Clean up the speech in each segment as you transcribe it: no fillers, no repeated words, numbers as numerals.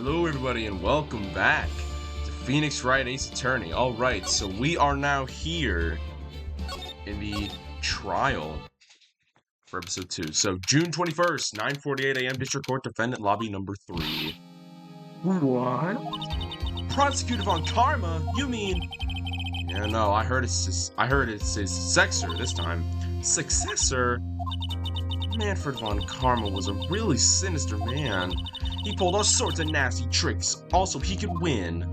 Hello everybody and welcome back to Phoenix Wright Ace Attorney. Alright, so we are now here in the trial for episode 2. So June 21st, 9:48 a.m. District Court Defendant Lobby number 3. What? Prosecutor Von Karma? You mean... Yeah, no, I heard it's his successor this time. Successor? Manfred Von Karma was a really sinister man. He pulled all sorts of nasty tricks. Also, he could win.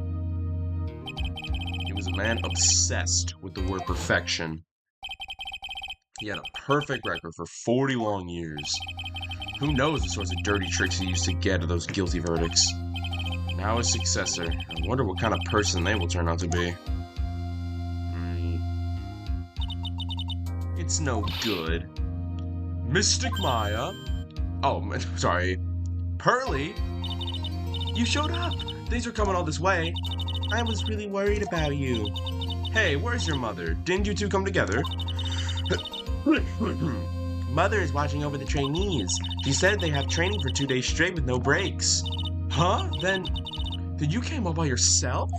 He was a man obsessed with the word perfection. He had a perfect record for 40 long years. Who knows the sorts of dirty tricks he used to get at those guilty verdicts. Now his successor. I wonder what kind of person they will turn out to be. It's no good. Mystic Maya. Oh, sorry. Pearly? You showed up. Things are coming all this way. I was really worried about you. Hey, where's your mother? Didn't you two come together? Mother is watching over the trainees. She said they have training for 2 days straight with no breaks. Huh? Then you came all by yourself?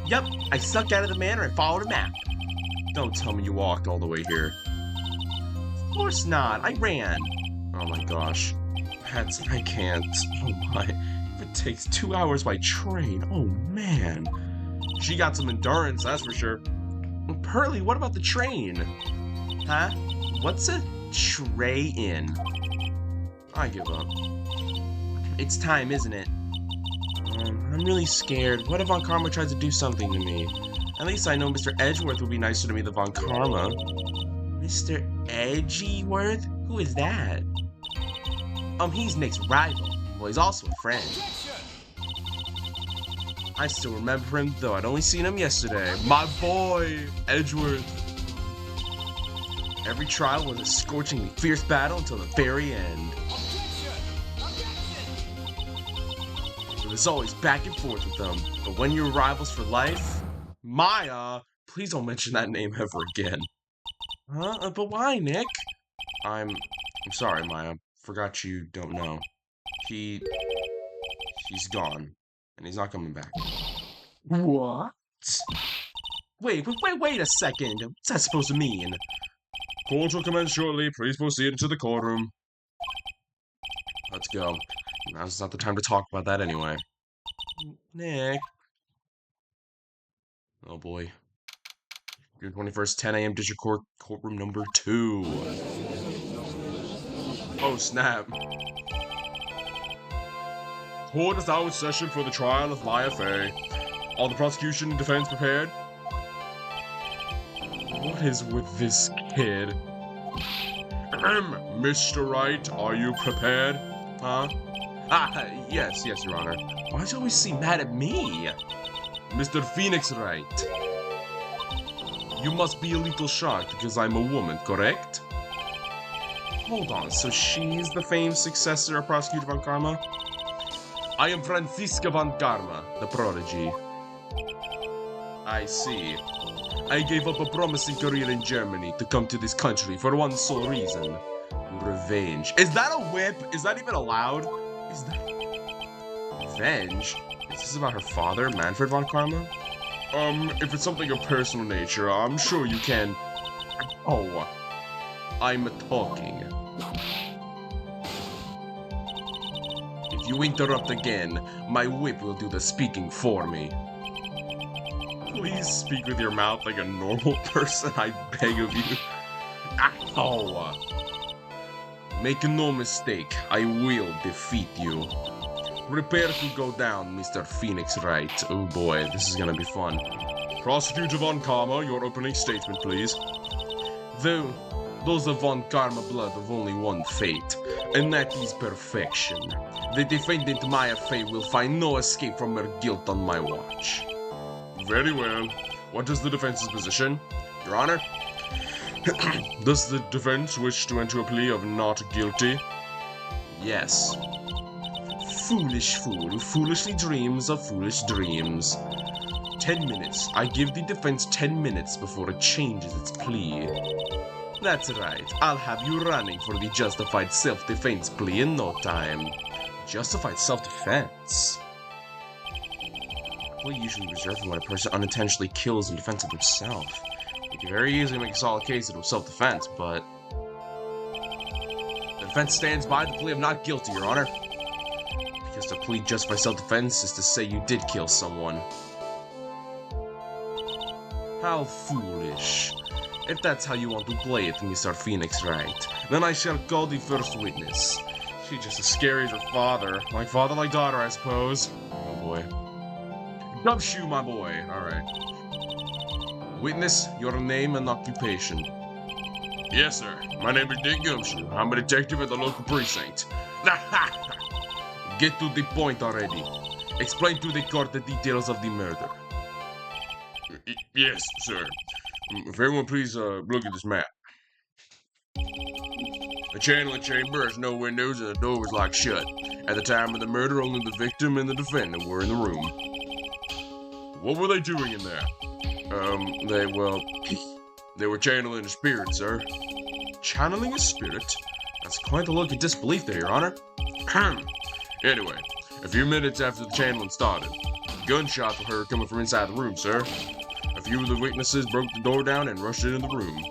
Yup, I sucked out of the manor and followed a map. Don't tell me you walked all the way here. Of course not, I ran. Oh my gosh. I can't. Oh my. If it takes 2 hours by train, oh man. She got some endurance, that's for sure. Pearly, what about the train? Huh? What's a tray-in? I give up. It's time, isn't it? I'm really scared. What if Von Karma tries to do something to me? At least I know Mr. Edgeworth will be nicer to me than Von Karma. Mr. Edgeworth? Who is that? He's Nick's rival. Well, he's also a friend. I still remember him, though I'd only seen him yesterday. My boy, Edgeworth. Every trial was a scorchingly fierce battle until the very end. It was always back and forth with them. But when you're rivals for life... Maya! Please don't mention that name ever again. Huh? But why, Nick? I'm sorry, Maya. Forgot you don't know. He's gone. And he's not coming back. What? Wait a second. What's that supposed to mean? Court will commence shortly. Please proceed into the courtroom. Let's go. Now's not the time to talk about that anyway. Nick. Oh boy. June 21st, 10 a.m. District Court, courtroom number 2. Oh, snap. Court is now in session for the trial of Maya Fey. All the prosecution and defense prepared? What is with this kid? Mr. Wright, are you prepared? Huh? Yes, Your Honor. Why does he always seem mad at me? Mr. Phoenix Wright. You must be a little shocked because I'm a woman, correct? Hold on, so she's the famed successor of Prosecutor Von Karma? I am Franziska Von Karma, the prodigy. I see. I gave up a promising career in Germany to come to this country for one sole reason. Revenge. Is that a whip? Is that even allowed? Is that... Revenge? Is this about her father, Manfred Von Karma? If it's something of personal nature, I'm sure you can... Oh. I'm talking. If you interrupt again, my whip will do the speaking for me. Please speak with your mouth like a normal person, I beg of you. Ow! Make no mistake, I will defeat you. Prepare to go down, Mr. Phoenix Wright. Oh boy, this is gonna be fun. Prosecutor Von Karma, your opening statement, please. Those of Von Karma blood have only one fate, and that is perfection. The defendant Maya Fey will find no escape from her guilt on my watch. Very well. What is the defense's position? Your Honor? Does the defense wish to enter a plea of not guilty? Yes. Foolish fool, foolishly dreams of foolish dreams. 10 minutes. I give the defense 10 minutes before it changes its plea. That's right. I'll have you running for the justified self-defense plea in no time. Justified self-defense? plea usually reserved for when a person unintentionally kills in defense of himself. You can very easily make a solid case that it was self-defense, but the defense stands by the plea of not guilty, Your Honor. Because to plead just by self-defense is to say you did kill someone. How foolish. If that's how you want to play it, Mr. Phoenix Wright, then I shall call the first witness. She's just as scary as her father. Like father, like daughter, I suppose. Oh boy. Gumshoe, my boy. Alright. Witness, your name and occupation. Yes, sir. My name is Dick Gumshoe. I'm a detective at the local precinct. Get to the point already. Explain to the court the details of the murder. Yes, sir. If everyone please look at this map. The channeling chamber has no windows and the door was locked shut. At the time of the murder, only the victim and the defendant were in the room. What were they doing in there? They were channeling a spirit, sir. Channeling a spirit? That's quite a look of disbelief there, Your Honor. Anyway, a few minutes after the channeling started, gunshots were heard coming from inside the room, sir. A few of the witnesses broke the door down and rushed into the room.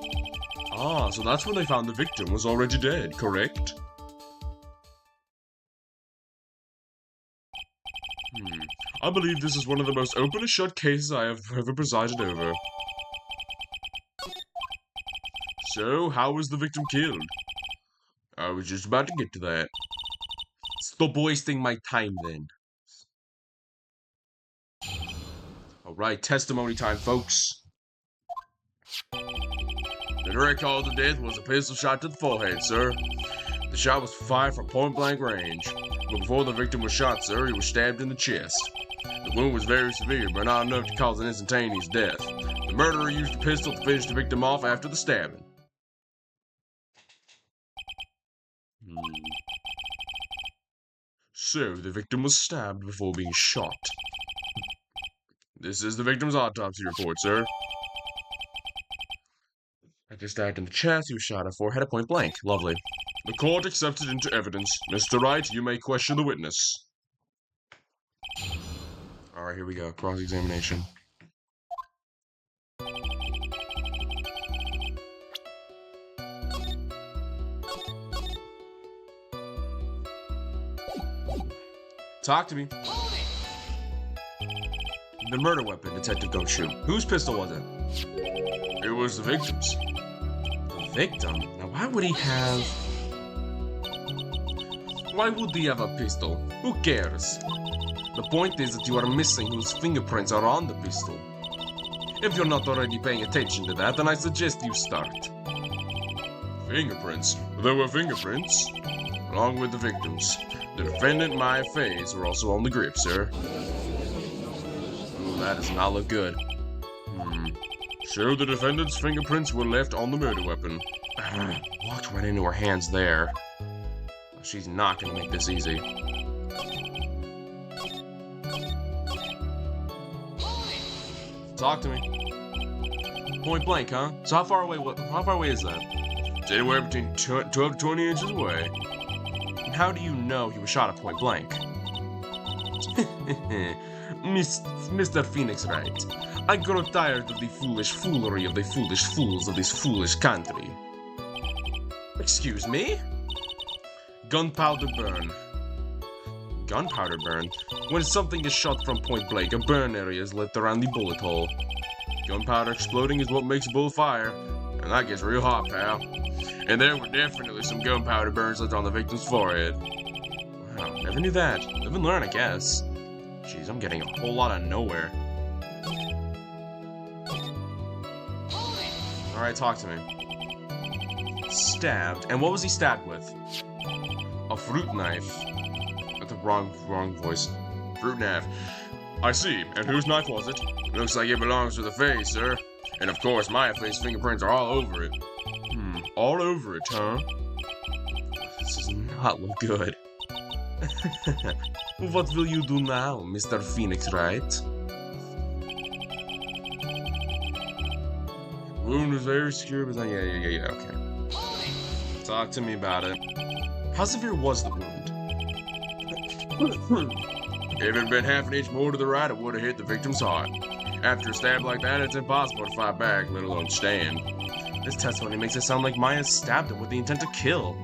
Ah, so that's when they found the victim was already dead, correct? I believe this is one of the most open and shut cases I have ever presided over. So, how was the victim killed? I was just about to get to that. Stop wasting my time then. Alright, testimony time, folks. The direct cause of death was a pistol shot to the forehead, sir. The shot was fired from point-blank range. But before the victim was shot, sir, he was stabbed in the chest. The wound was very severe, but not enough to cause an instantaneous death. The murderer used the pistol to finish the victim off after the stabbing. So, the victim was stabbed before being shot. This is the victim's autopsy report, sir. After stabbed in the chest, he was shot at forehead at point blank. Lovely. The court accepted into evidence. Mr. Wright, you may question the witness. Alright, here we go. Cross-examination. Talk to me. The murder weapon, Detective Gumshoe. Whose pistol was it? It was the victim's. The victim? Now why would he have... Why would he have a pistol? Who cares? The point is that you are missing whose fingerprints are on the pistol. If you're not already paying attention to that, then I suggest you start. Fingerprints? There were fingerprints. Along with the victims. The defendant and my face were also on the grip, sir. Ooh, that does not look good. So the defendant's fingerprints were left on the murder weapon. Walked right into her hands there. She's not gonna make this easy. Talk to me. Point blank, huh? So how far away is that? It's anywhere between 12 to 20 inches away. And how do you know he was shot at point blank? Mr. Phoenix Wright, I grow tired of the foolish foolery of the foolish fools of this foolish country. Excuse me? Gunpowder burn. Gunpowder burn? When something is shot from point blank, a burn area is left around the bullet hole. Gunpowder exploding is what makes a bullet fire, and that gets real hot, pal. And there were definitely some gunpowder burns left on the victim's forehead. Wow, never knew that. Live and learn, I guess. Jeez, I'm getting a whole lot of nowhere. Alright, talk to me. Stabbed. And what was he stabbed with? A fruit knife. That's the wrong voice. Fruit knife. I see. And whose knife was it? Looks like it belongs to the face, sir. And of course, my face fingerprints are all over it. All over it, huh? This does not look good. What will you do now, Mr. Phoenix Wright? Wound was very secure, but yeah, okay. Talk to me about it. How severe was the wound? If it had been half an inch more to the right, it would have hit the victim's heart. After a stab like that, it's impossible to fight back, let alone stand. This testimony makes it sound like Maya stabbed him with the intent to kill.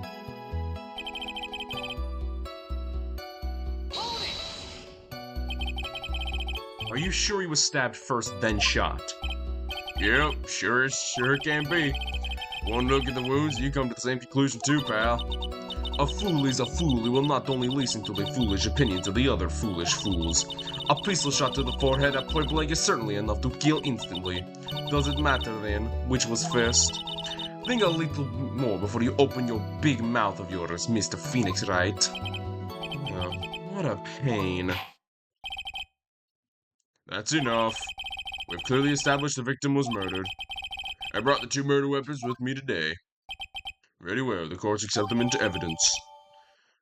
Are you sure he was stabbed first, then shot? Yep, sure can be. One look at the wounds, you come to the same conclusion too, pal. A fool is a fool who will not only listen to the foolish opinions of the other foolish fools. A pistol shot to the forehead at point blank is certainly enough to kill instantly. Does it matter then, which was first? Think a little more before you open your big mouth of yours, Mr. Phoenix, Wright? Oh, what a pain. That's enough. We've clearly established the victim was murdered. I brought the 2 murder weapons with me today. Very well, the courts accept them into evidence.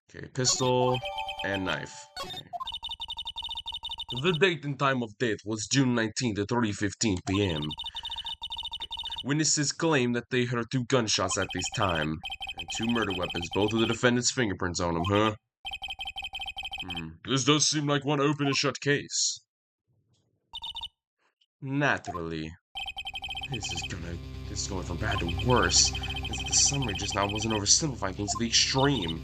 Okay, pistol and knife. Okay. The date and time of death was June 19th at 3:15 p.m. Witnesses claim that they heard 2 gunshots at this time, and 2 murder weapons, both with the defendant's fingerprints on them, huh? This does seem like one open and shut case. Naturally. This is going from bad to worse, as the summary just now wasn't oversimplifying things to the extreme.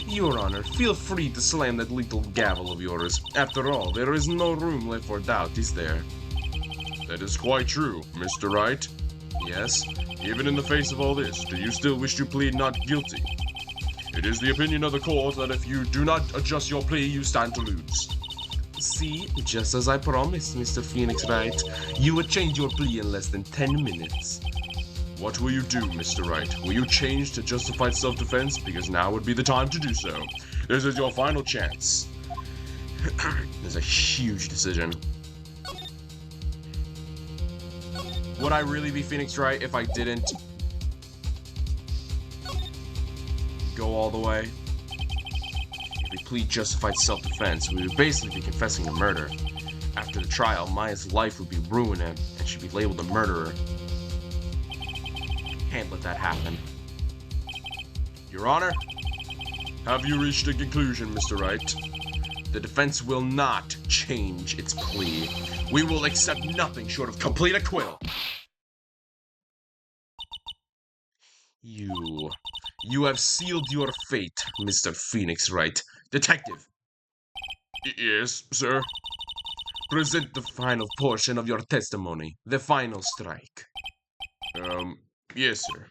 Your Honor, feel free to slam that little gavel of yours. After all, there is no room left for doubt, is there? That is quite true, Mr. Wright. Yes? Even in the face of all this, do you still wish to plead not guilty? It is the opinion of the court that if you do not adjust your plea, you stand to lose. See, just as I promised, Mr. Phoenix Wright, you would change your plea in less than 10 minutes. What will you do, Mr. Wright? Will you change to justified self-defense? Because now would be the time to do so. This is your final chance. There's a huge decision. Would I really be Phoenix Wright if I didn't go all the way? If we plead justified self-defense, we would basically be confessing the murder. After the trial, Maya's life would be ruined and she'd be labeled a murderer. Can't let that happen. Your Honor, have you reached a conclusion, Mr. Wright? The defense will not change its plea. We will accept nothing short of complete acquittal. You have sealed your fate, Mr. Phoenix Wright. Detective. Yes, sir. Present the final portion of your testimony, the final strike. Yes, sir.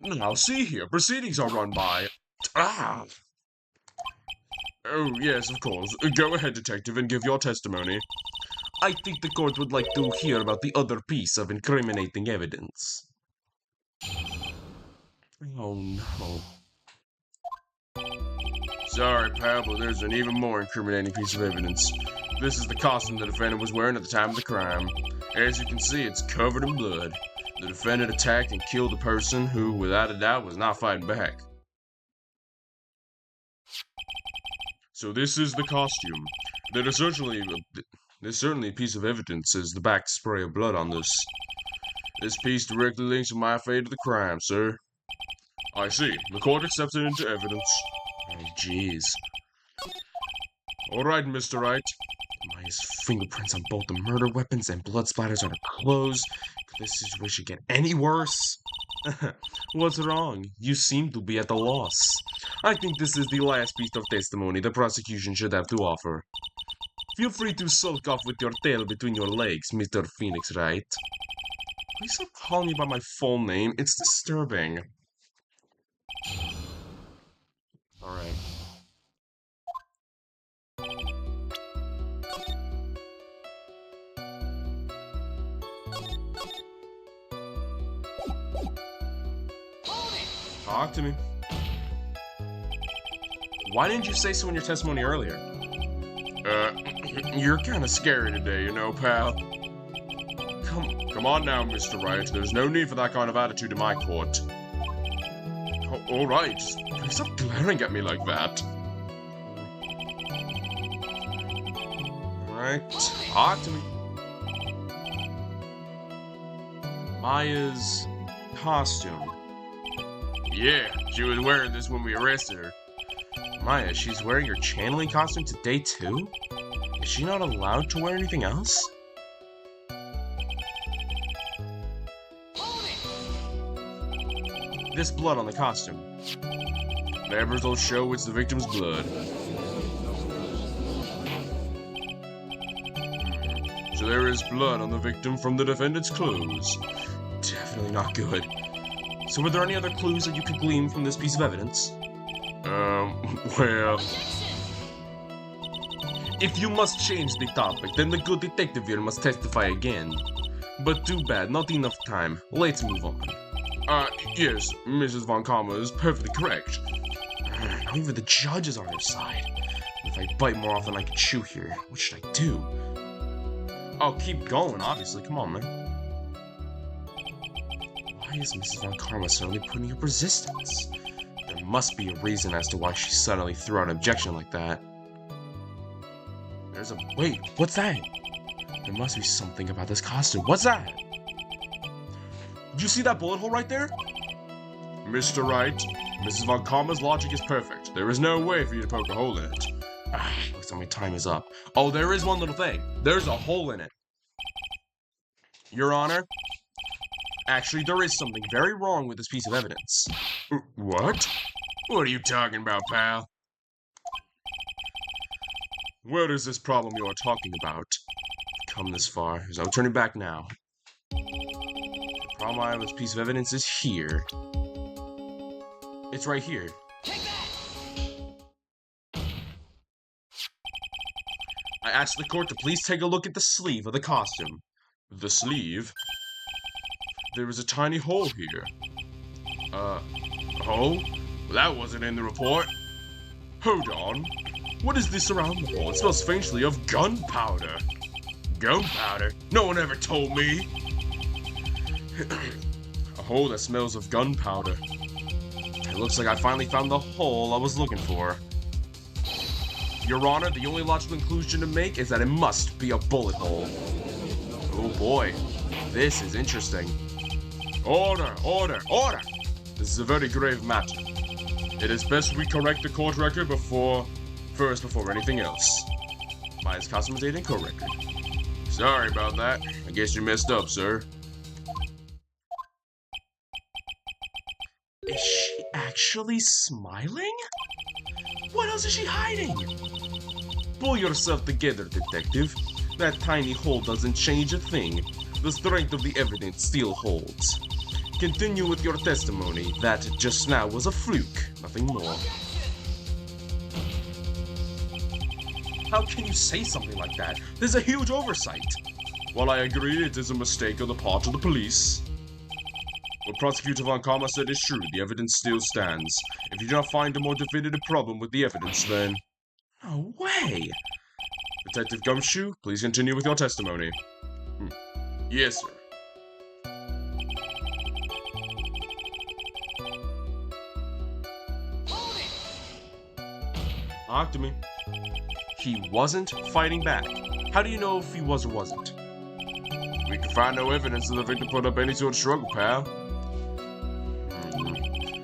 Now, see here, proceedings are run by... Oh, yes, of course. Go ahead, detective, and give your testimony. I think the court would like to hear about the other piece of incriminating evidence. Oh, no. Sorry, pal, but there's an even more incriminating piece of evidence. This is the costume the defendant was wearing at the time of the crime. As you can see, it's covered in blood. The defendant attacked and killed a person who, without a doubt, was not fighting back. So this is the costume. There's certainly a piece of evidence as the back spray of blood on this. This piece directly links to my fate of the crime, sir. I see. The court accepts it into evidence. Oh, jeez. All right, Mr. Wright. Maya's fingerprints on both the murder weapons and blood splatters on her clothes. Could this situation get any worse? What's wrong? You seem to be at a loss. I think this is the last piece of testimony the prosecution should have to offer. Feel free to sulk off with your tail between your legs, Mr. Phoenix Wright. Please stop calling me by my full name. It's disturbing. Alright. Talk to me. Why didn't you say so in your testimony earlier? You're kind of scary today, you know, pal. Come on now, Mr. Wright. There's no need for that kind of attitude in my court. All right. Please stop glaring at me like that. All right. Talk to me. Maya's costume. Yeah, she was wearing this when we arrested her. Maya, she's wearing her channeling costume today too? Is she not allowed to wear anything else? This blood on the costume. Neighbors will show it's the victim's blood. So there is blood on the victim from the defendant's clothes. Definitely not good. So were there any other clues that you could glean from this piece of evidence? Well... If you must change the topic, then the good detective here must testify again. But too bad, not enough time. Let's move on. Yes, Mrs. Von Karma is perfectly correct. Not even the judge is on her side. If I bite more off than I can chew here, what should I do? I'll keep going, obviously. Come on, man. Why is Mrs. Von Karma suddenly putting up resistance? There must be a reason as to why she suddenly threw out an objection like that. Wait, what's that? There must be something about this costume. What's that? Did you see that bullet hole right there? Mr. Wright, Mrs. Von Karma's logic is perfect. There is no way for you to poke a hole in it. Looks like my time is up. Oh, there is one little thing. There's a hole in it. Your Honor, actually, there is something very wrong with this piece of evidence. What? What are you talking about, pal? What is this problem you are talking about? Come this far, so I'm turning back now. The problem I have with this piece of evidence is here. It's right here. I asked the court to please take a look at the sleeve of the costume. The sleeve? There is a tiny hole here. Hole? That wasn't in the report. Hold on. What is this around the hole? It smells faintly of gunpowder. Gunpowder? No one ever told me. A hole that smells of gunpowder. It looks like I finally found the hole I was looking for. Your Honor, the only logical conclusion to make is that it must be a bullet hole. Oh boy, this is interesting. Order, order, order! This is a very grave matter. It is best we correct the court record before anything else. Maya's costume is in court record. Sorry about that. I guess you messed up, sir. Is she actually smiling? What else is she hiding? Pull yourself together, detective. That tiny hole doesn't change a thing. The strength of the evidence still holds. Continue with your testimony that just now was a fluke, nothing more. How can you say something like that? There's a huge oversight. While I agree it is a mistake on the part of the police, what Prosecutor Von Karma said is true. The evidence still stands. If you do not find a more definitive problem with the evidence, then... No way! Detective Gumshoe, please continue with your testimony. Yes, sir. Talk to me. He wasn't fighting back. How do you know if he was or wasn't? We can find no evidence that the victim put up any sort of struggle, pal.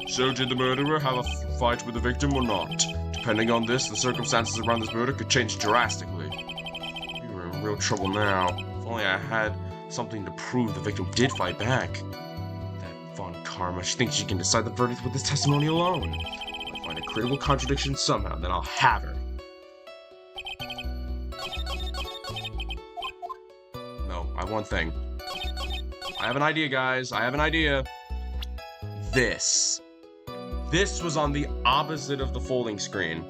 So did the murderer have a fight with the victim or not? Depending on this, the circumstances around this murder could change drastically. We were in real trouble now. If only I had something to prove the victim did fight back. That Von Karma, she thinks she can decide the verdict with this testimony alone. If I find a critical contradiction somehow, then I'll have her. No, I have one thing. I have an idea, guys. I have an idea. This. This was on the opposite of the folding screen.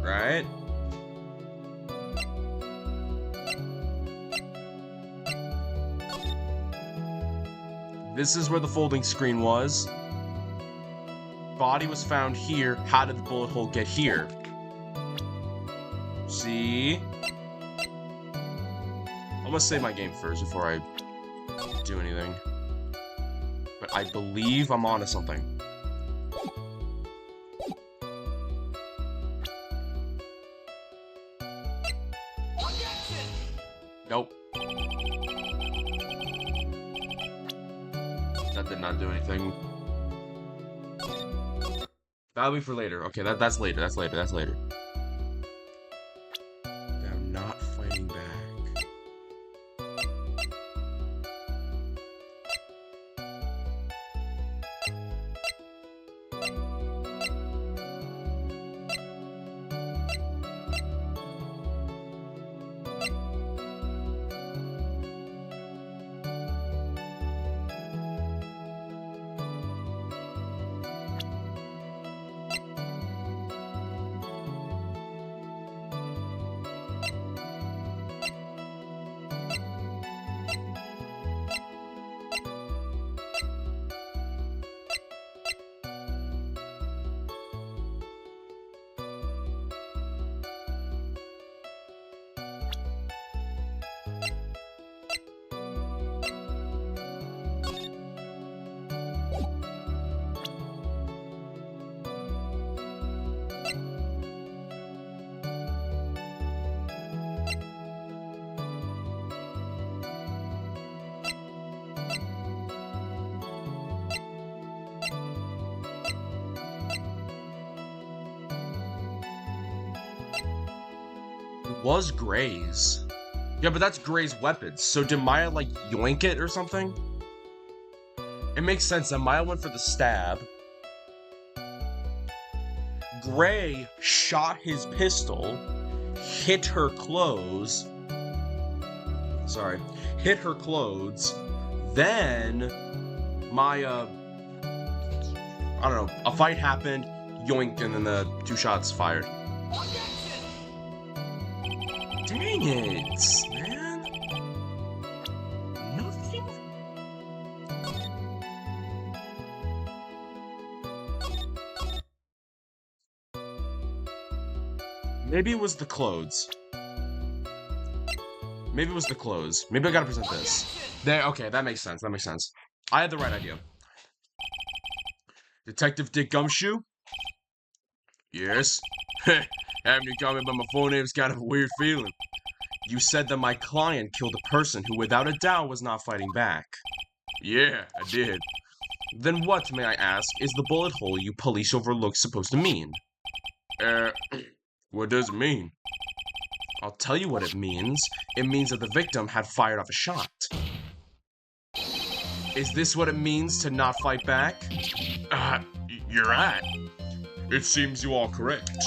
Right? This is where the folding screen was. Body was found here. How did the bullet hole get here? See? I'm gonna save my game first before I do anything. But I believe I'm onto something. Nope. That did not do anything. That'll be for later. Okay, that's later. That's later. That's later. I'm not fighting back. It was Gray's. Yeah, but that's Gray's weapons. So did Maya, like, yoink it or something? It makes sense that Maya went for the stab. Gray shot his pistol, hit her clothes. Sorry. Hit her clothes. Then Maya, I don't know, a fight happened, yoink, and then the 2 shots fired. Dang it, man. Nothing? Maybe it was the clothes. Maybe it was the clothes. Maybe I gotta present this. There, okay, that makes sense. That makes sense. I had the right idea. Detective Dick Gumshoe? Yes? Having you call me by my full name's kind of a weird feeling. You said that my client killed a person who without a doubt was not fighting back. Yeah, I did. Then what, may I ask, is the bullet hole you police overlooked supposed to mean? What does it mean? I'll tell you what it means. It means that the victim had fired off a shot. Is this what it means to not fight back? You're right. It seems you are correct.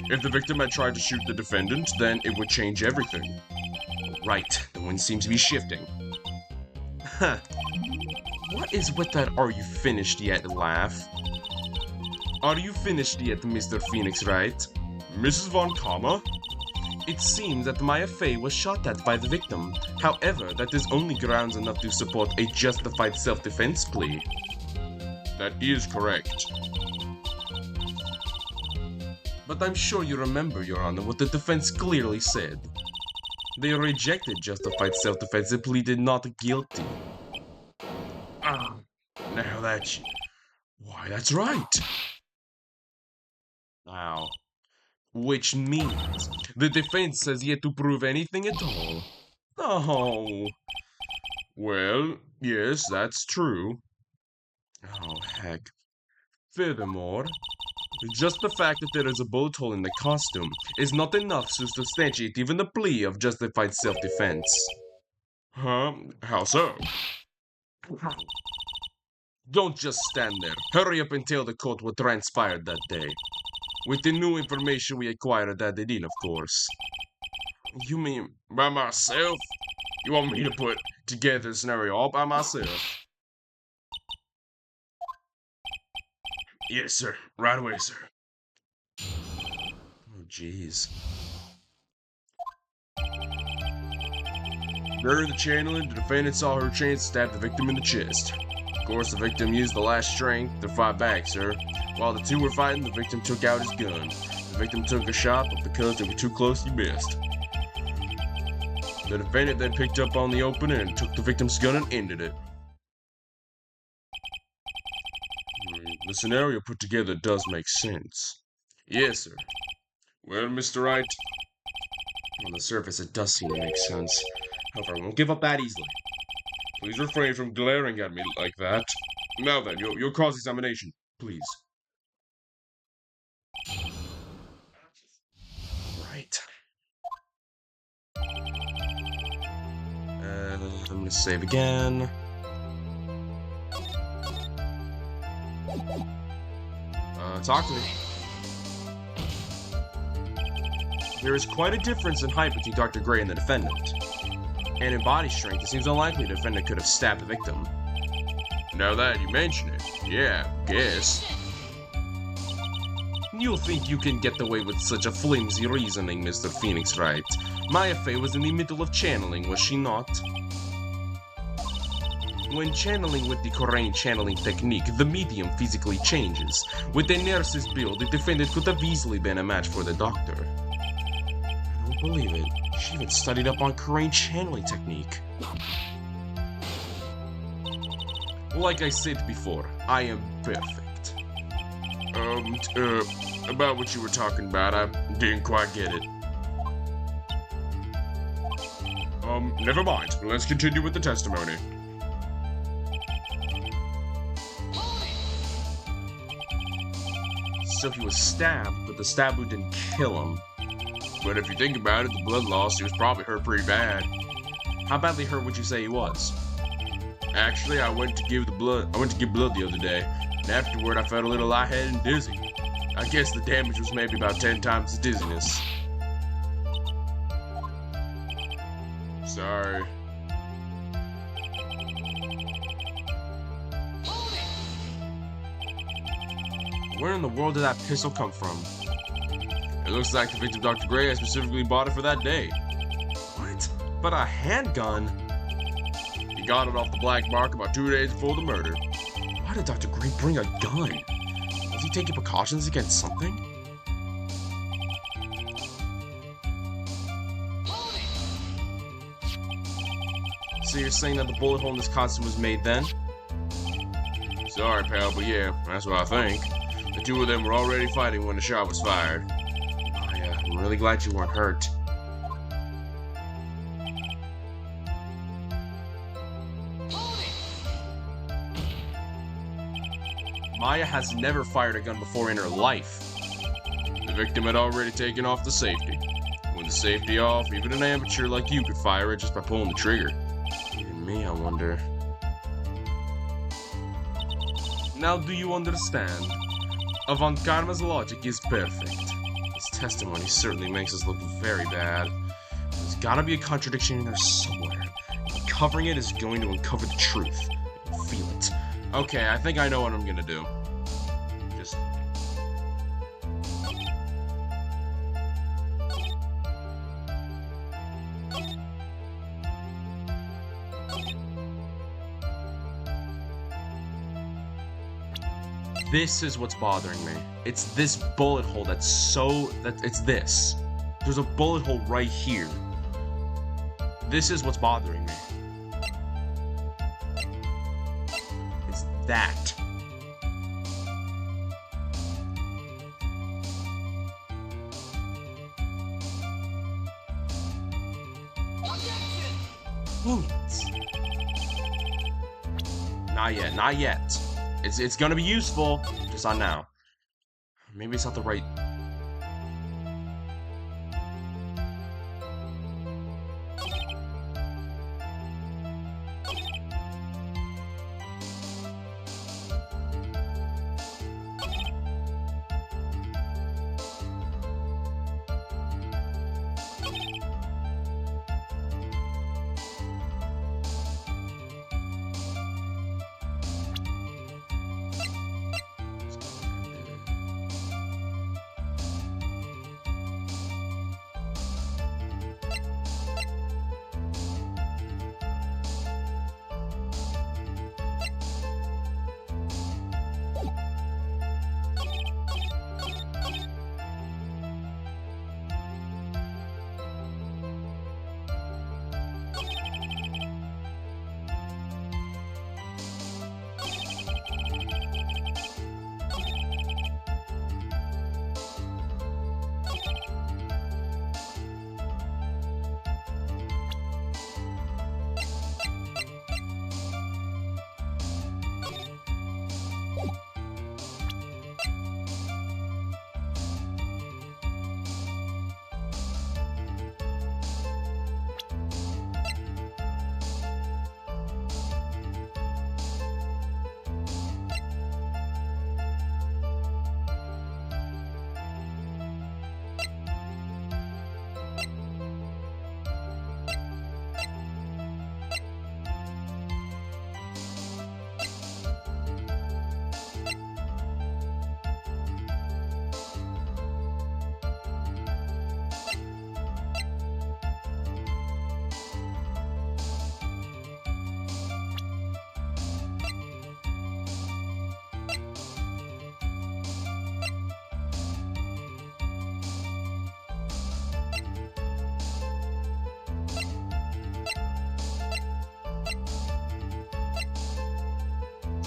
If the victim had tried to shoot the defendant, then it would change everything. Right, the wind seems to be shifting. Huh. What is with that "are you finished yet" laugh? Are you finished yet, Mr. Phoenix Wright? Mrs. Von Karma? It seems that Maya Fey was shot at by the victim. However, that is only grounds enough to support a justified self-defense plea. That is correct. But I'm sure you remember, Your Honor, what the defense clearly said. They rejected justified self-defense and pleaded not guilty. Now that's... Why, that's right. Now, which means the defense has yet to prove anything at all. Oh. Well, yes, that's true. Oh, heck. Furthermore, just the fact that there is a bullet hole in the costume is not enough to substantiate even the plea of justified self-defense. Huh? How so? Don't just stand there. Hurry up and tell the court what transpired that day. With the new information we acquired at the inn, of course. You mean by myself? You want me to put together the scenario all by myself? Yes, sir. Right away, sir. Oh, jeez. During the channeling, the defendant saw her chance to stab the victim in the chest. Of course, the victim used the last strength to fight back, sir. While the two were fighting, the victim took out his gun. The victim took a shot, but because they were too close, he missed. The defendant then picked up on the opening and took the victim's gun and ended it. The scenario put together does make sense. Yes, sir. Well, Mr. Wright, on the surface it does seem to make sense. However, I won't give up that easily. Please refrain from glaring at me like that. Now then, your cross-examination, please. I'm gonna save again. Talk to me. There is quite a difference in height between Dr. Gray and the defendant. And in body strength, it seems unlikely the defendant could have stabbed the victim. Now that you mention it, yeah, guess. You think you can get away with such a flimsy reasoning, Mr. Phoenix, Wright? Maya Fey was in the middle of channeling, was she not? When channeling with the Korean channeling technique, the medium physically changes. With a nurse's build, the defendant could have easily been a match for the doctor. I don't believe it. She even studied up on Korean channeling technique. Like I said before, I am perfect. About what you were talking about, I didn't quite get it. Never mind. Let's continue with the testimony. So he was stabbed, but the stab wound didn't kill him. But if you think about it, the blood loss, he was probably hurt pretty bad. How badly hurt would you say he was? Actually, I went to give blood the other day, and afterward I felt a little lightheaded and dizzy. I guess the damage was maybe about 10 times the dizziness. Sorry. Where in the world did that pistol come from? It looks like the victim, Dr. Gray, had specifically bought it for that day. What? But a handgun? He got it off the black market about 2 days before the murder. Why did Dr. Gray bring a gun? Was he taking precautions against something? So you're saying that the bullet hole in this costume was made then? Sorry, pal, but yeah, that's what I think. The two of them were already fighting when the shot was fired. Oh yeah, I'm really glad you weren't hurt. Maya has never fired a gun before in her life. The victim had already taken off the safety. With the safety off, even an amateur like you could fire it just by pulling the trigger. Even me, I wonder. Now do you understand? Avant Karma's logic is perfect. His testimony certainly makes us look very bad. There's gotta be a contradiction in there somewhere. Uncovering it is going to uncover the truth. You'll feel it. Okay, I think I know what I'm gonna do. Just... This is what's bothering me. It's this bullet hole it's this. There's a bullet hole right here. This is what's bothering me. It's that. Objection! Not yet, not yet. It's gonna be useful, just not now. Maybe it's not the right...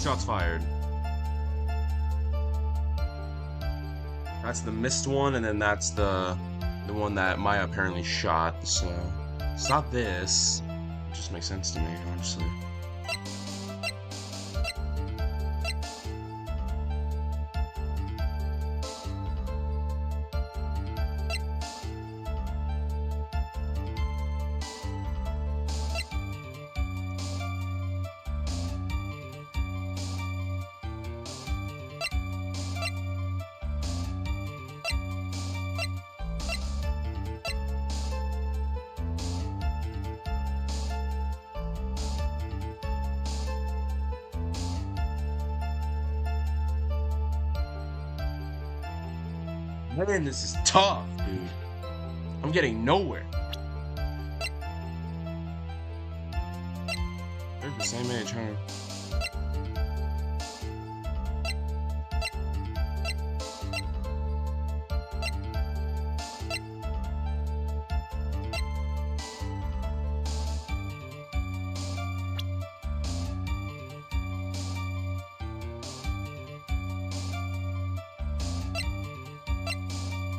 Shots fired. That's the missed one, and then that's the one that Maya apparently shot. So it's not this. It just makes sense to me, honestly. Man, this is tough, dude. I'm getting nowhere. They're the same age, huh?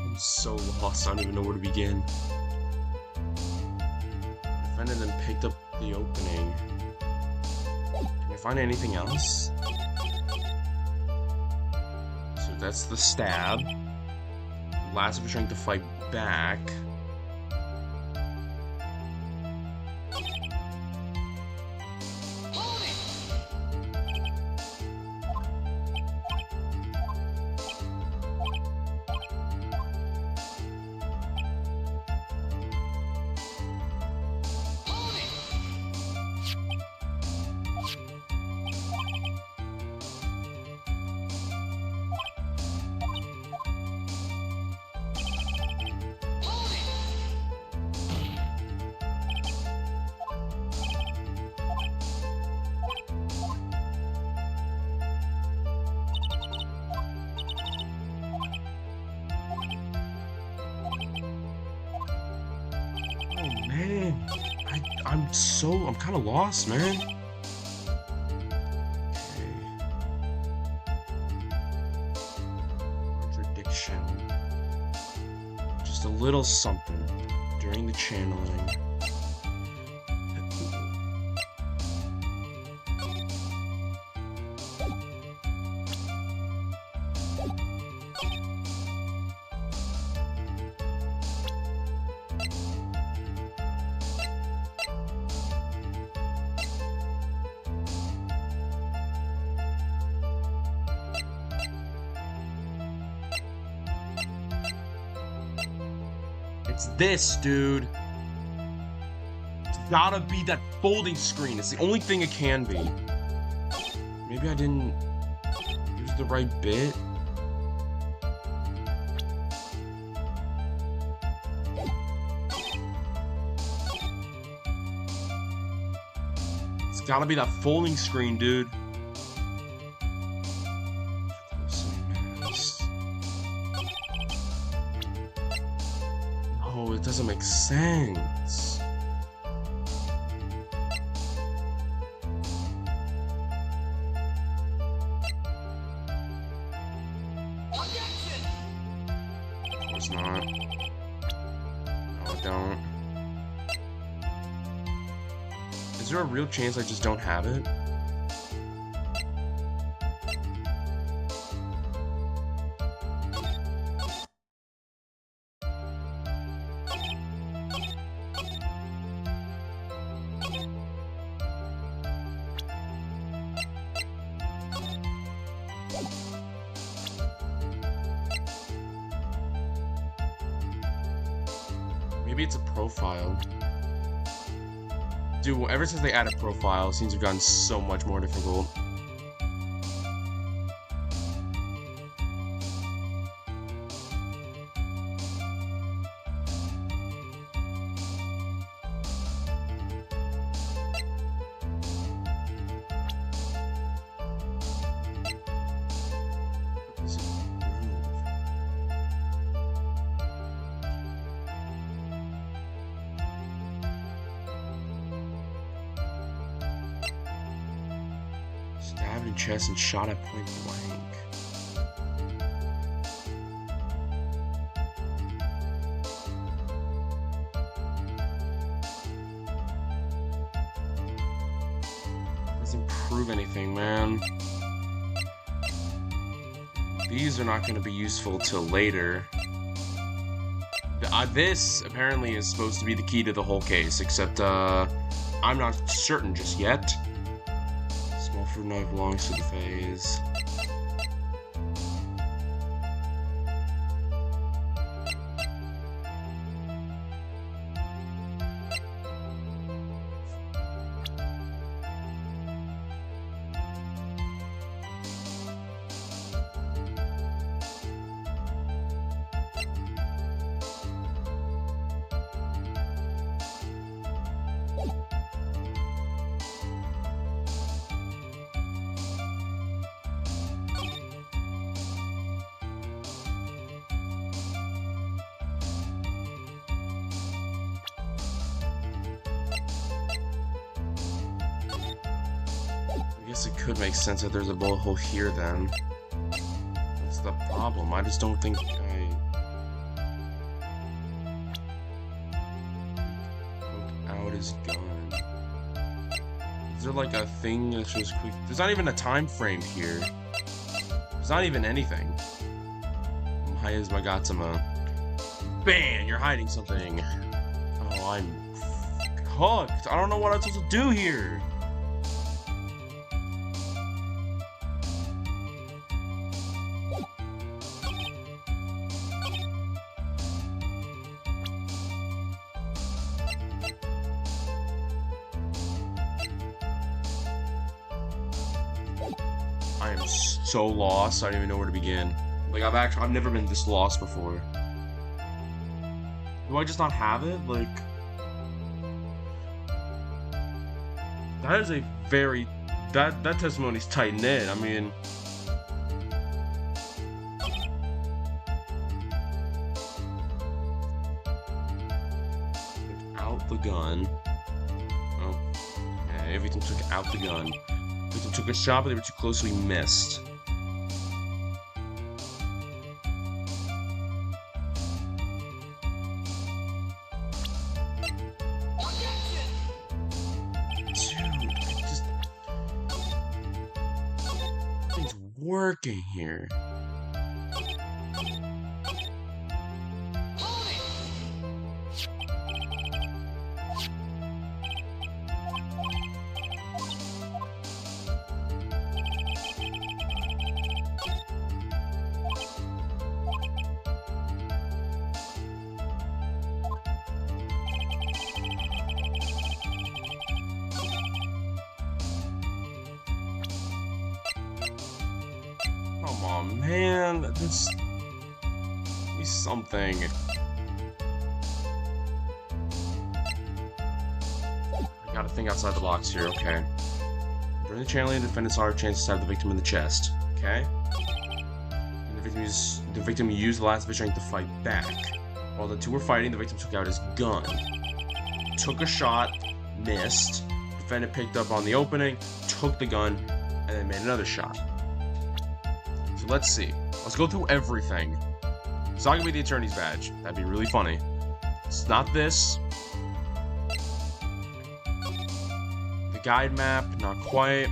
I'm so lost, I don't even know where to begin. Defended then picked up the opening. Can I find anything else? So that's the stab. Last of us trying to fight back. Oh man, I'm kind of lost, man. Okay. Contradiction. Just a little something during the channeling. It's this, dude. It's gotta be that folding screen. It's the only thing it can be. Maybe I didn't use the right bit. It's gotta be that folding screen, dude. Oh, it doesn't make sense. Objection! Of course not. No, I don't. Is there a real chance I just don't have it? Maybe it's a profile. Dude, ever since they added profile, it seems to have gotten so much more difficult. Is it groove? stabbed in chest and shot at point blank. Doesn't prove anything, man. These are not going to be useful till later. This apparently is supposed to be the key to the whole case, except I'm not certain just yet. Small fruit knife belongs to the phase. I guess it could make sense that there's a bullet hole here then. That's the problem. I just don't think I took out his gun. Is there like a thing that's just quick? There's not even a time frame here. There's not even anything. Hi is my Gatsuma. Bam! You're hiding something. Oh, I'm hooked. I don't know what I'm supposed to do here. I am so lost. I don't even know where to begin. Like I've never been this lost before. Do I just not have it? Like that is a very that testimony's tight knit. I mean, out the gun. Oh, okay. Everything took out the gun. Victim took a shot, but they were too close, so he missed. Dude, it just... nothing's working here. Come on, man. This... give me something. I gotta think outside the box here, okay. During the channeling, the defendant saw her chance to stab the victim in the chest, okay? And the victim used the last of his strength to fight back. While the two were fighting, the victim took out his gun. Took a shot, missed. The defendant picked up on the opening, took the gun, and then made another shot. So let's see. Let's go through everything. It's not gonna be the attorney's badge. That'd be really funny. It's not this. The guide map, not quite.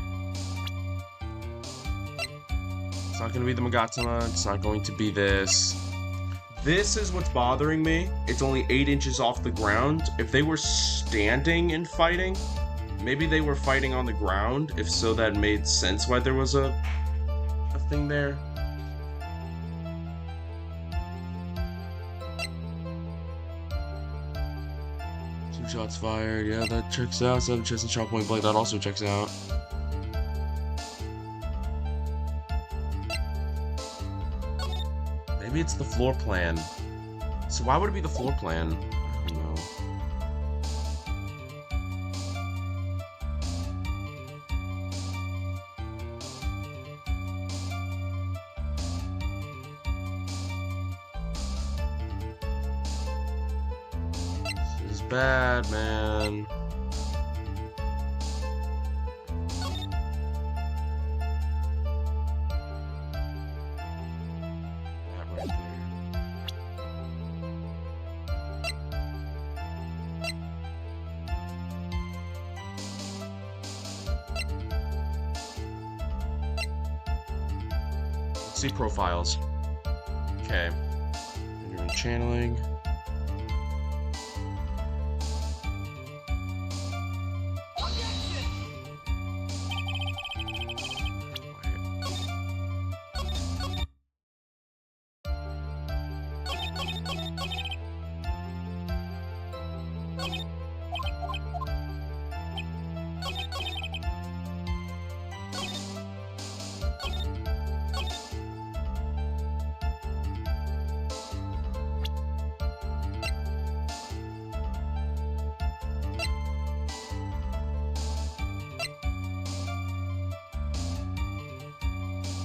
It's not gonna be the Magatama. It's not going to be this. This is what's bothering me. It's only 8 inches off the ground. If they were standing and fighting, maybe they were fighting on the ground. If so, that made sense why there was a thing there. Two shots fired. Yeah, that checks out. 7 chest and shot point blank. That also checks out. Maybe it's the floor plan. So why would it be the floor plan? I don't know. This is bad, man. See profiles. Okay. And you're in channeling. Objection!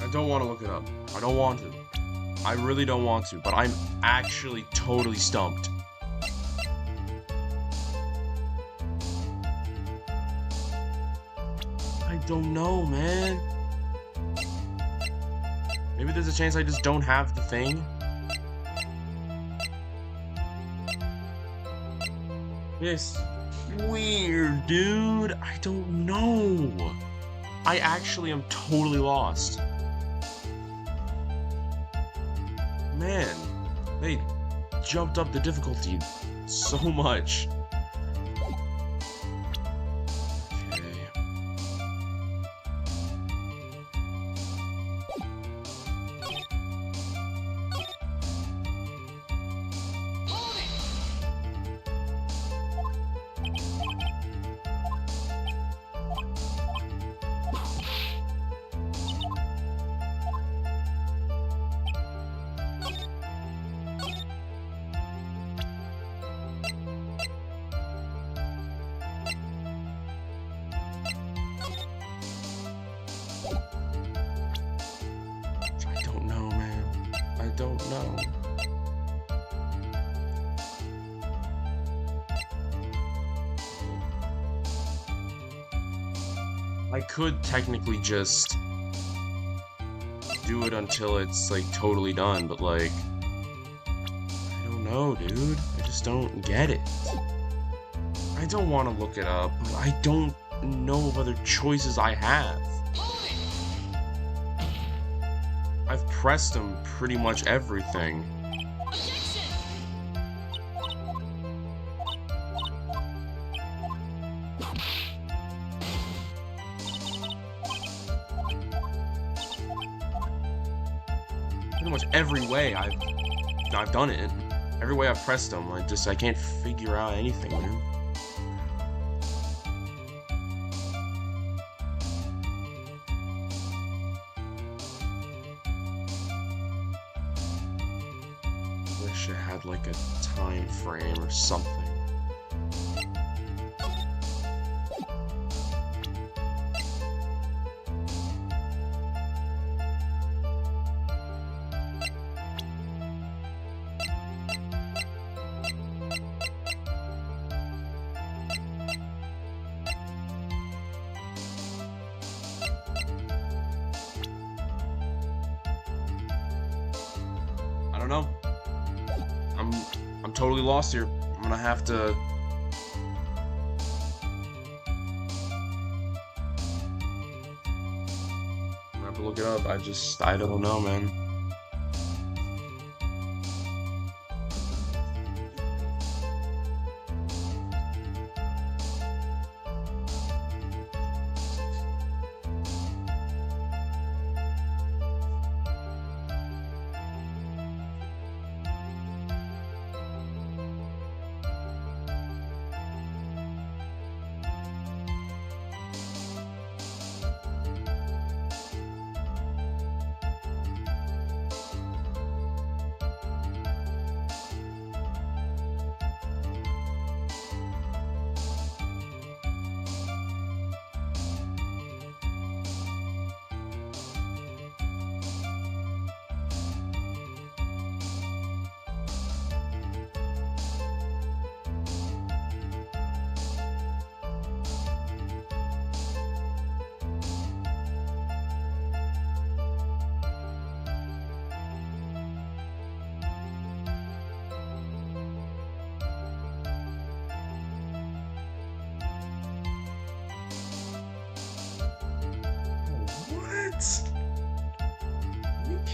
I don't want to look it up. I don't want to. I really don't want to, but I'm actually totally stumped. I don't know, man. Maybe there's a chance I just don't have the thing. This weird, dude. I don't know. I actually am totally lost. Man, they jumped up the difficulty so much. Okay. Hold it! I don't know, man. I don't know. I could technically just do it until it's like totally done, but like, I don't know, dude. I just don't get it. I don't want to look it up, but I don't know what other choices I have. Hold it! I've pressed them pretty much everything. Objection! Pretty much every way I've done it. Every way I've pressed them, I can't figure out anything, man. Wish it had like a time frame or something. I don't know. I'm totally lost here. I'm gonna have to. I'm gonna have to look it up. I don't know, man.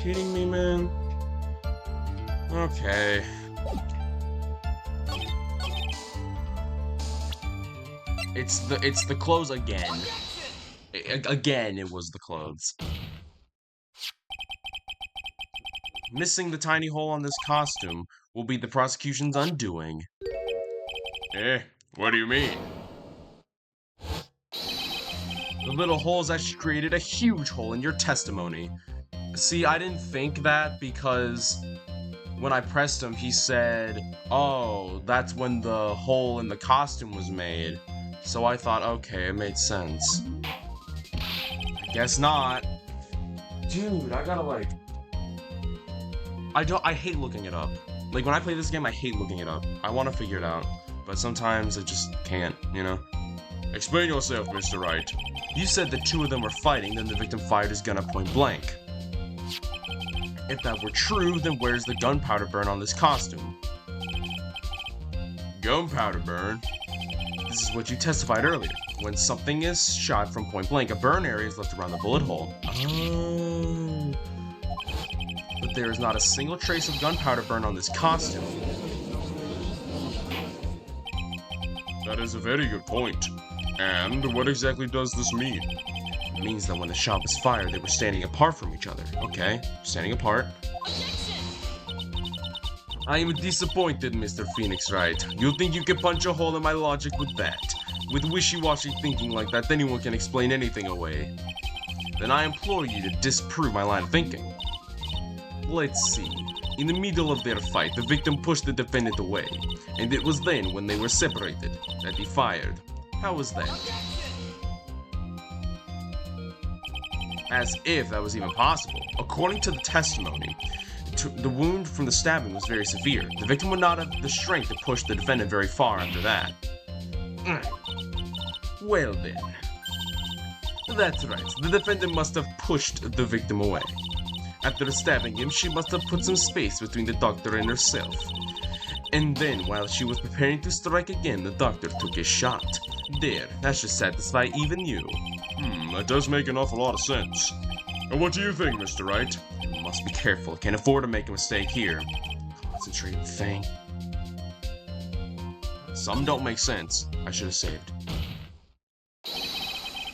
kidding me, man? Okay. It's the clothes again. Again, it was the clothes. Missing the tiny hole on this costume will be the prosecution's undoing. What do you mean? The little hole's actually created a huge hole in your testimony. See, I didn't think that because when I pressed him, he said, oh, that's when the hole in the costume was made. So I thought, okay, it made sense. I guess not. Dude, I gotta like... I hate looking it up. Like, when I play this game, I hate looking it up. I want to figure it out. But sometimes I just can't, you know? Explain yourself, Mr. Wright. You said the two of them were fighting, then the victim fired his gun at point blank. If that were true, then where's the gunpowder burn on this costume? Gunpowder burn? This is what you testified earlier. When something is shot from point blank, a burn area is left around the bullet hole. Oh. But there is not a single trace of gunpowder burn on this costume. That is a very good point. And what exactly does this mean? It means that when the shot was fired, they were standing apart from each other. Okay, standing apart. I am disappointed, Mr. Phoenix Wright. You think you can punch a hole in my logic with that? With wishy-washy thinking like that, anyone can explain anything away. Then I implore you to disprove my line of thinking. Let's see. In the middle of their fight, the victim pushed the defendant away, and it was then, when they were separated, that he fired. How was that? As if that was even possible. According to the testimony, the wound from the stabbing was very severe. The victim would not have the strength to push the defendant very far after that. Well then. That's right, the defendant must have pushed the victim away. After stabbing him, she must have put some space between the doctor and herself. And then, while she was preparing to strike again, the doctor took a shot. There, that should satisfy even you. That does make an awful lot of sense. And what do you think, Mr. Wright? You must be careful, can't afford to make a mistake here. Concentrating thing. Some don't make sense. I should have saved.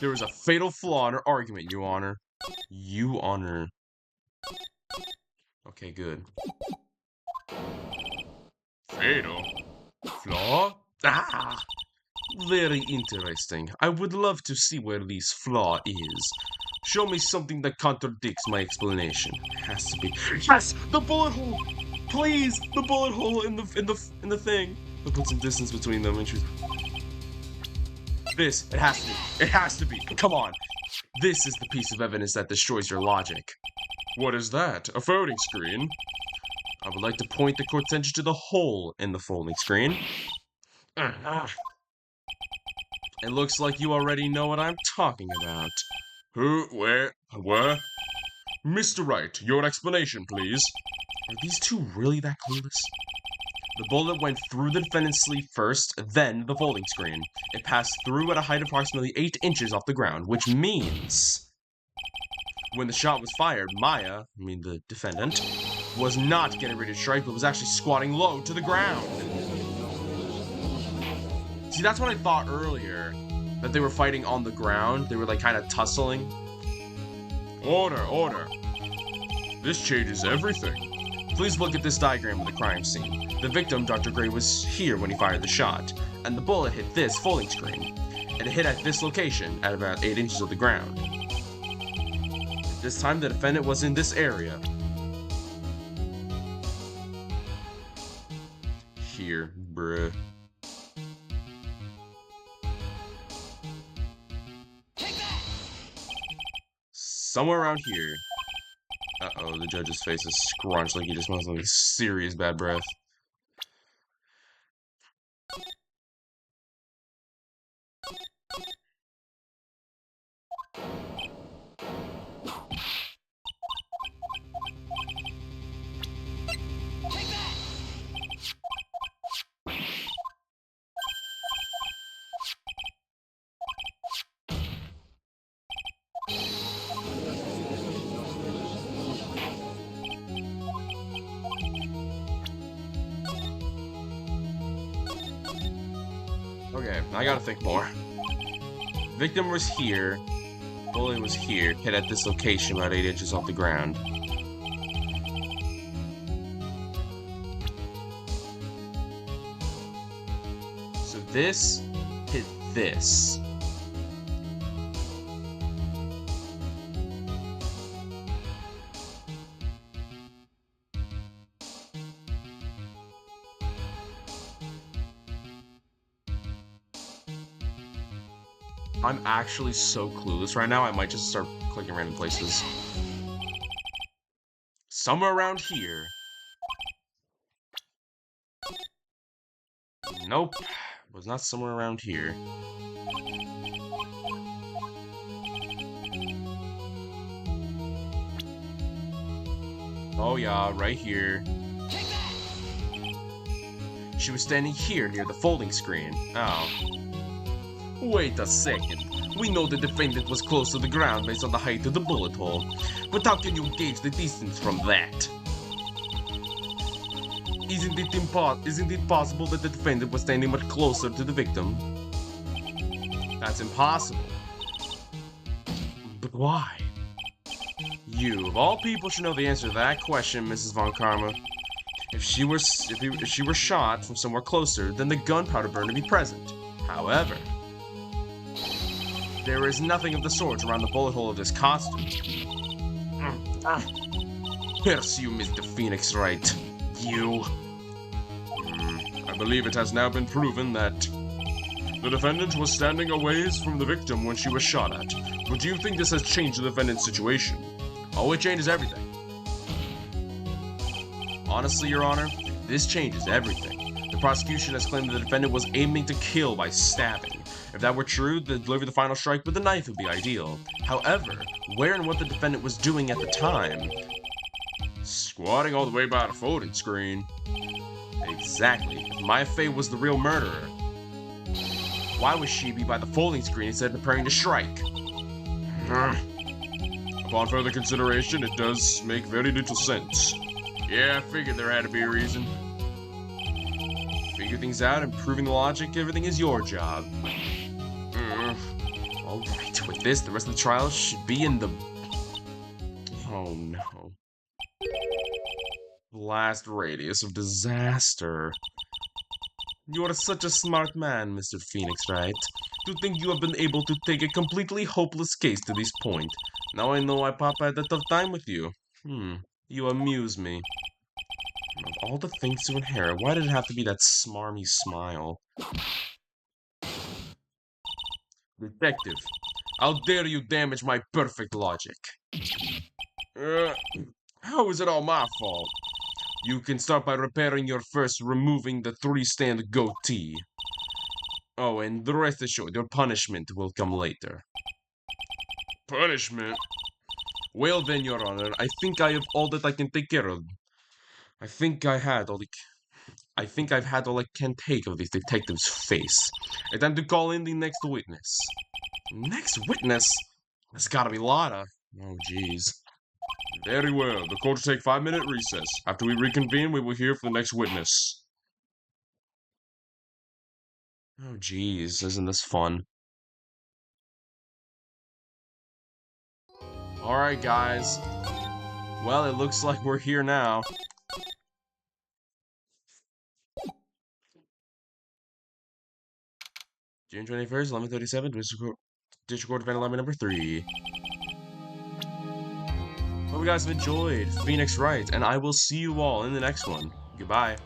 There is a fatal flaw in her argument, Your Honor. You honor. Okay, good. Fatal? Flaw? Ah! Very interesting. I would love to see where this flaw is. Show me something that contradicts my explanation. It has to be. Yes, the bullet hole. Please, the bullet hole in the thing. I'll put some distance between them and choose. This. It has to be. It has to be. Come on. This is the piece of evidence that destroys your logic. What is that? A folding screen? I would like to point the court's attention to the hole in the folding screen. It looks like you already know what I'm talking about. Who, where, what? Mr. Wright, your explanation, please. Are these two really that clueless? The bullet went through the defendant's sleeve first, then the folding screen. It passed through at a height approximately 8 inches off the ground, which means... when the shot was fired, Maya, the defendant, was not getting ready to strike, but was actually squatting low to the ground. See, that's what I thought earlier, that they were fighting on the ground. They were like kind of tussling. Order, order. This changes everything. Please look at this diagram of the crime scene. The victim, Dr. Gray, was here when he fired the shot, and the bullet hit this folding screen. And it hit at this location, at about 8 inches of the ground. This time, the defendant was in this area. Here, bruh. Somewhere around here. Uh-oh, the judge's face is scrunched like he just smells like serious bad breath. Okay, I gotta think more. Victim was here. Bully was here. Hit at this location about 8 inches off the ground. So this hit this. I'm actually so clueless right now, I might just start clicking random places. Somewhere around here. Nope. Was not somewhere around here. Oh yeah, right here. Take that! She was standing here near the folding screen. Oh. Wait a second. We know the defendant was close to the ground based on the height of the bullet hole. But how can you gauge the distance from that? Isn't it possible that the defendant was standing much closer to the victim? That's impossible. But why? You, of all people, should know the answer to that question, Mrs. Von Karma. If she were shot from somewhere closer, then the gunpowder burn would be present. However, there is nothing of the sort around the bullet hole of this costume. Curse you, Mr. Phoenix Wright. You. I believe it has now been proven that the defendant was standing a ways from the victim when she was shot at. But do you think this has changed the defendant's situation? Oh, it changes everything. Honestly, Your Honor, this changes everything. The prosecution has claimed the defendant was aiming to kill by stabbing. If that were true, the deliver the final strike with a knife would be ideal. However, where and what the defendant was doing at the time... Squatting all the way by the folding screen. Exactly. If Maya Fey was the real murderer, why would she be by the folding screen instead of preparing to strike? Upon further consideration, it does make very little sense. Yeah, I figured there had to be a reason. Figure things out and proving the logic, everything is your job. Alright, with this, the rest of the trial should be in the... Oh no. Blast radius of disaster. You are such a smart man, Mr. Phoenix Wright. To think you have been able to take a completely hopeless case to this point. Now I know why Papa had a tough time with you. You amuse me. Of all the things to inherit, why did it have to be that smarmy smile? Detective, how dare you damage my perfect logic? How is it all my fault? You can start by repairing your first, removing the 3-strand goatee. Oh, and rest assured, your punishment will come later. Punishment? Well then, Your Honor, I think I have all that I can take care of. I think I've had all I can take of this detective's face. It's time to call in the next witness. Next witness? That's gotta be Lotta. Oh, jeez. Very well. The court will take 5-minute recess. After we reconvene, we will hear from the next witness. Oh, jeez. Isn't this fun? Alright, guys. Well, it looks like we're here now. June 21st, 11:37, District Court Event Lobby number 3. Hope you guys have enjoyed Phoenix Wright, and I will see you all in the next one. Goodbye.